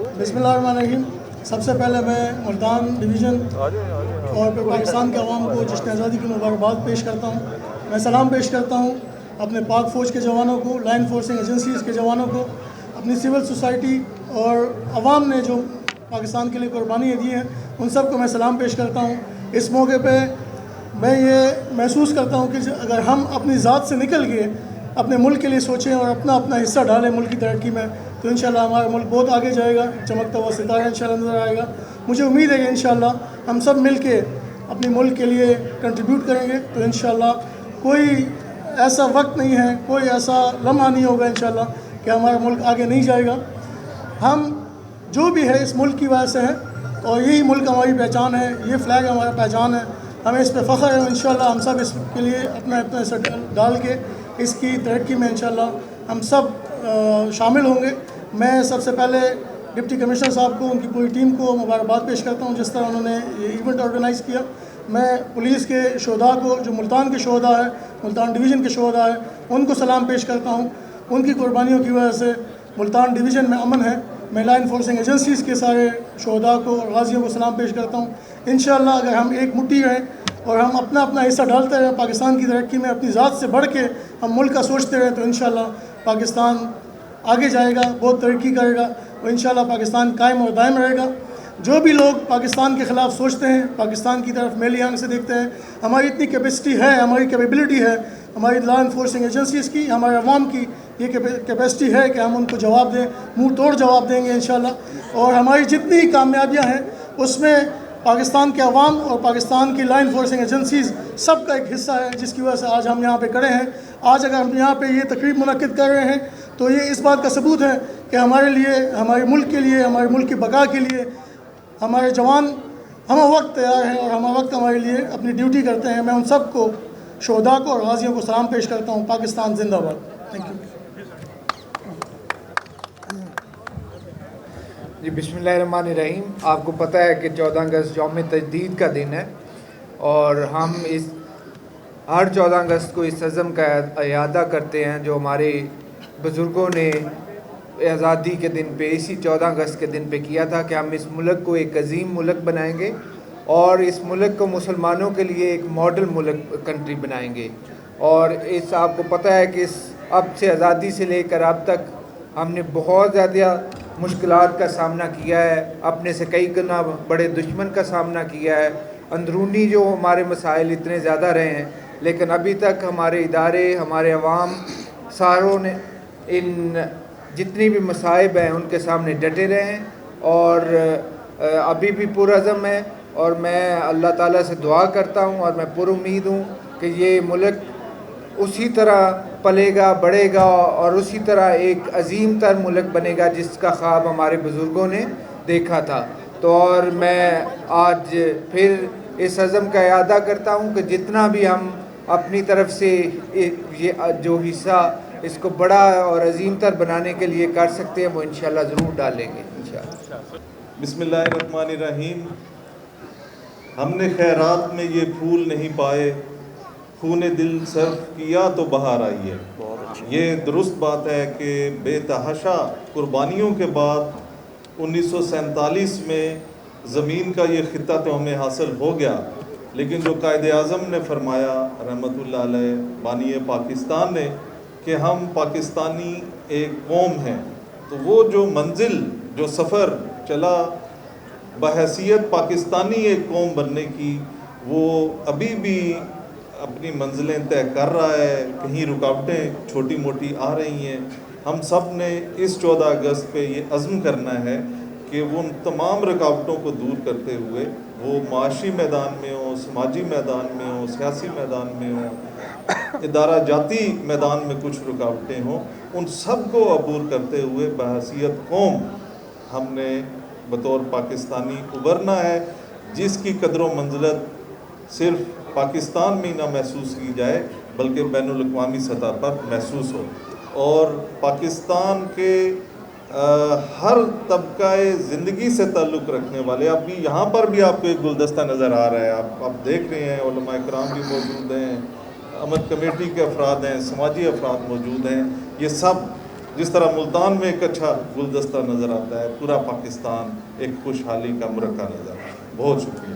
बिस्मिल्लाहिर्रहमानिर्रहीम। सबसे पहले मैं मुल्तान डिवीज़न और पाकिस्तान के अवाम को जश्न आज़ादी की मुबारकबाद पेश करता हूँ। मैं सलाम पेश करता हूँ अपने पाक फ़ौज के जवानों को, लाइन फोर्सिंग एजेंसीज़ के जवानों को, अपनी सिविल सोसाइटी और अवाम ने जो पाकिस्तान के लिए कुर्बानियाँ दी हैं उन सब को मैं सलाम पेश करता हूँ। इस मौके पे मैं ये महसूस करता हूँ कि अगर हम अपनी ज़ात से निकल के अपने मुल्क के लिए सोचें और अपना अपना हिस्सा डालें मुल्क की तरक्की में, तो इंशाल्लाह हमारा मुल्क बहुत आगे जाएगा, चमकता हुआ सितारा इंशाल्लाह नज़र आएगा। मुझे उम्मीद है कि इंशाल्लाह हम सब मिल के अपने मुल्क के लिए कंट्रीब्यूट करेंगे, तो इंशाल्लाह कोई ऐसा वक्त नहीं है, कोई ऐसा लम्हा नहीं होगा इंशाल्लाह कि हमारा मुल्क आगे नहीं जाएगा। हम जो भी है इस मुल्क की वजह से है और यही मुल्क हमारी पहचान है, ये फ्लैग हमारा पहचान है, हमें इस पर फ़ख्र है। इंशाल्लाह हम सब इसके लिए अपना अपना हिस्सा डाल के इसकी तरक्की में इंशाल्लाह हम सब शामिल होंगे। मैं सबसे पहले डिप्टी कमिश्नर साहब को, उनकी पूरी टीम को मुबारकबाद पेश करता हूँ जिस तरह उन्होंने ये इवेंट ऑर्गेनाइज़ किया। मैं पुलिस के शोधा को, जो मुल्तान के शोधा है, मुल्तान डिवीज़न के शोधा है, उनको सलाम पेश करता हूँ। उनकी कुर्बानियों की वजह से मुल्तान डिवीज़न में अमन है। मैं लाइन फोर्सिंग एजेंसीज़ के सारे शोधा को और गाज़ियों को सलाम पेश करता हूँ। इंशाल्लाह अगर हम एक मुट्ठी रहें और हम अपना अपना हिस्सा डालते रहें पाकिस्तान की तरक्की में, अपनी ज़ात से बढ़ के हम मुल्क का सोचते रहें, तो इंशाल्लाह पाकिस्तान आगे जाएगा, बहुत तरक्की करेगा और इंशाल्लाह पाकिस्तान कायम और दायम रहेगा। जो भी लोग पाकिस्तान के ख़िलाफ़ सोचते हैं, पाकिस्तान की तरफ मैली आंख से देखते हैं, हमारी इतनी कैपेसिटी है, हमारी कैपेबिलिटी है, हमारी लॉ इन्फोर्सिंग एजेंसीज़ की, हमारे अवाम की ये कैपेसिटी है कि हम उनको जवाब दें, मुंह तोड़ जवाब देंगे इंशाल्लाह। और हमारी जितनी कामयाबियाँ हैं उसमें पाकिस्तान के अवाम और पाकिस्तान की लॉ इन्फोर्सिंग एजेंसीज़ सब का एक हिस्सा है, जिसकी वजह से आज हम यहाँ पे खड़े हैं। आज अगर हम यहाँ पे ये तकरीब मुनक्किद कर रहे हैं तो ये इस बात का सबूत है कि हमारे लिए, हमारे मुल्क के लिए, हमारे मुल्क की बका के लिए हमारे जवान हम वक्त तैयार हैं और हम वक्त हमारे लिए अपनी ड्यूटी करते हैं। मैं उन सब को, शोधा को और गाज़ियों को सलाम पेश करता हूँ। पाकिस्तान जिंदाबाद। थैंक यू जी। बिस्मिल्लाहिर्रहमानिर्रहीम। आपको पता है कि 14 अगस्त यौम तजदीद का दिन है और हम इस हर 14 अगस्त को इस अज़म का इयादा करते हैं जो हमारे बुज़ुर्गों ने आज़ादी के दिन पे, इसी 14 अगस्त के दिन पे किया था कि हम इस मुल्क को एक अजीम मुल्क बनाएंगे और इस मुल्क को मुसलमानों के लिए एक मॉडल मुल्क कंट्री बनाएंगे। और इस आपको पता है कि इस अब से आज़ादी से लेकर अब तक हमने बहुत ज़्यादा मुश्किलात का सामना किया है, अपने से कई गुना बड़े दुश्मन का सामना किया है। अंदरूनी जो हमारे मसाइल इतने ज़्यादा रहे हैं, लेकिन अभी तक हमारे इदारे, हमारे अवाम सारों ने इन जितनी भी मसाइब हैं उनके सामने डटे रहे हैं और अभी भी पुरअज़म है। और मैं अल्लाह ताला से दुआ करता हूँ और मैं पुरुम्मीद हूँ कि ये मुल्क उसी तरह पलेगा, बढ़ेगा और उसी तरह एक अजीम तर मुल्क बनेगा जिसका ख्वाब हमारे बुज़ुर्गों ने देखा था। तो और मैं आज फिर इस अज़म का इयादा करता हूँ कि जितना भी हम अपनी तरफ से ये जो हिस्सा इसको बड़ा और अजीम तर बनाने के लिए कर सकते हैं वो इंशाल्लाह ज़रूर डालेंगे इंशाल्लाह। बिस्मिल्लाहिर्रहमानिर्रहीम। हमने खैरात में ये फूल नहीं पाए, खूने दिल सर्फ किया तो बहार आई है। ये दुरुस्त बात है कि बेतहाशा कुर्बानियों के बाद 1947 में ज़मीन का ये ख़ित्ता तो हमें हासिल हो गया, लेकिन जो कायदे आज़म ने फरमाया रहमतुल्लाह अलैह बानी पाकिस्तान ने कि हम पाकिस्तानी एक कौम हैं, तो वो जो मंजिल, जो सफ़र चला बहैसियत पाकिस्तानी एक कौम बनने की, वो अभी भी अपनी मंजिलें तय कर रहा है। कहीं रुकावटें छोटी मोटी आ रही हैं। हम सब ने इस 14 अगस्त पे ये अज़्म करना है कि वो उन तमाम रुकावटों को दूर करते हुए, वो माशी मैदान में हो, समाजी मैदान में हो, सियासी मैदान में हो, इदारा जाती मैदान में कुछ रुकावटें हों, उन सब को अबूर करते हुए बहैसियत कौम हमने बतौर पाकिस्तानी उभरना है, जिसकी कदर मंजिलत सिर्फ़ पाकिस्तान में ना महसूस की जाए बल्कि बैनुल अक़वामी सतह पर महसूस हो। और पाकिस्तान के हर तबक़े ज़िंदगी से ताल्लुक़ रखने वाले, अभी यहाँ पर भी आपको एक गुलदस्ता नज़र आ रहा है, आप देख रहे हैं, उलमा इकराम भी मौजूद हैं, अमद कमेटी के अफराद हैं, समाजी अफराद मौजूद हैं। ये सब جس طرح ملتان میں ایک اچھا گلدستہ نظر آتا ہے، پورا پاکستان ایک خوشحالی کا مرقع نظر آتا ہے. بہت شکریہ.